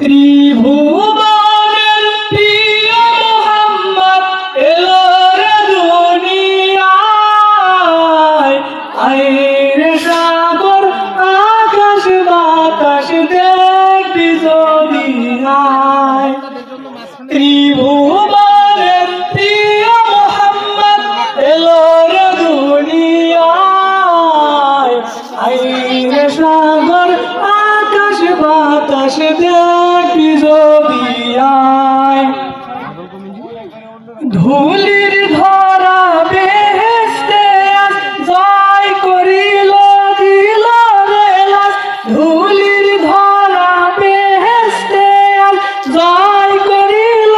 ত্রিভুবনের প্রিয় মোহাম্মদ এলো রে দুনিয়ায়, আইরে সাগর আকাশ বাতাস দেখবি যদি আয়। ত্রিভুবনের প্রিয় মোহাম্মদ এলো রে দুনিয়ায়, আইরে সাগর আকাশ বাতাস দেখবি যদি আয়। ধুলির ধরা বেহেশতে আজ জয় করিল দিল রে লাজ, ধুলির ধরা বেহেশতে আজ জয় করিল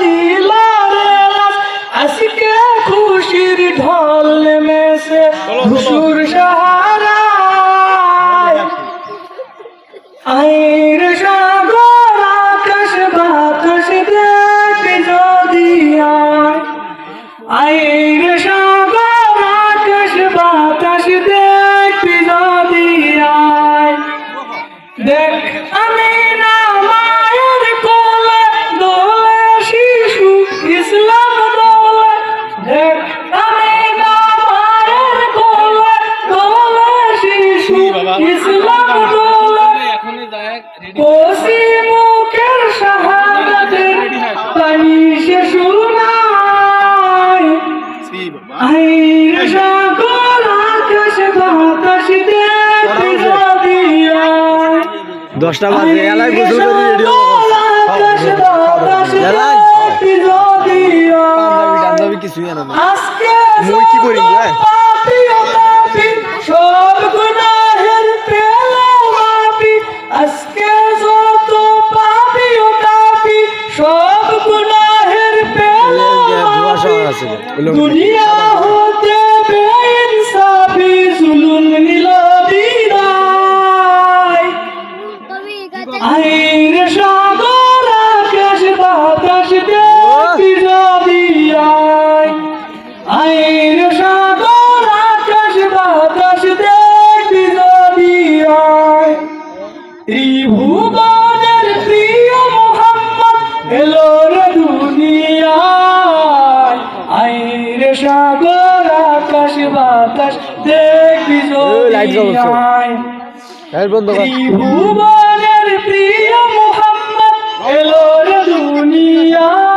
দিল রে লাজ। আজকে খুশির ঢল নেমেছে ধূসর সাহারায়, আইরে সাগর আকাশ বাতাস দেখবি যদি আয়। আইরে সাগর আকাশ বাতাস দেখবি যদি আয়। দেখ আমি না মায়ের কোলে দোলে শিশু ইসলাম দোলে, দেখ আমি না মায়ের কোলে দোলে শিশু ইসলাম দোলে। কোসি মুখের শাহাদাতের বাণী সে শোনায়, আইরে সাগর আকাশ বাতাস দেখবি যদি আয়। 10টা বাজে এলাই গোসল করে রেডি হবো। আকাশ বাতাস দেখবি যদি আয়। পাঞ্জাবি কিছুই জানো না। আজকে মই কি করি ভাই? পাপী ও পাপী সব গুনাহের পেলে মাপি, আজকে যত পাপী ও পাপী সব গুনাহের পেলে মাপি। দুনিয়া হতে বেইনসাফি জুলুম নিল বিদায়, আইরে সাগর আকাশ বাতাস দেখবি যদি আয়। আইরে সাগর আকাশ বাতাস দেখবি যদি আয়। ত্রিভুবনের প্রিয় মোহাম্মদ এলো রে দুনিয়ায়, আইরে সাগর আকাশ বাতাস দেখবি যদি আয়। ত্রিভুবনের প্রিয় মোহাম্মদ এলো রে দুনিয়ায়,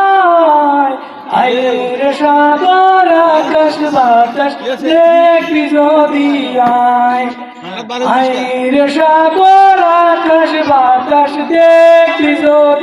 আইরে সাগর আকাশ বাতাস দেখবি যদি আয়। আইরে সাগর আকাশ বাতাস দেখবি যদি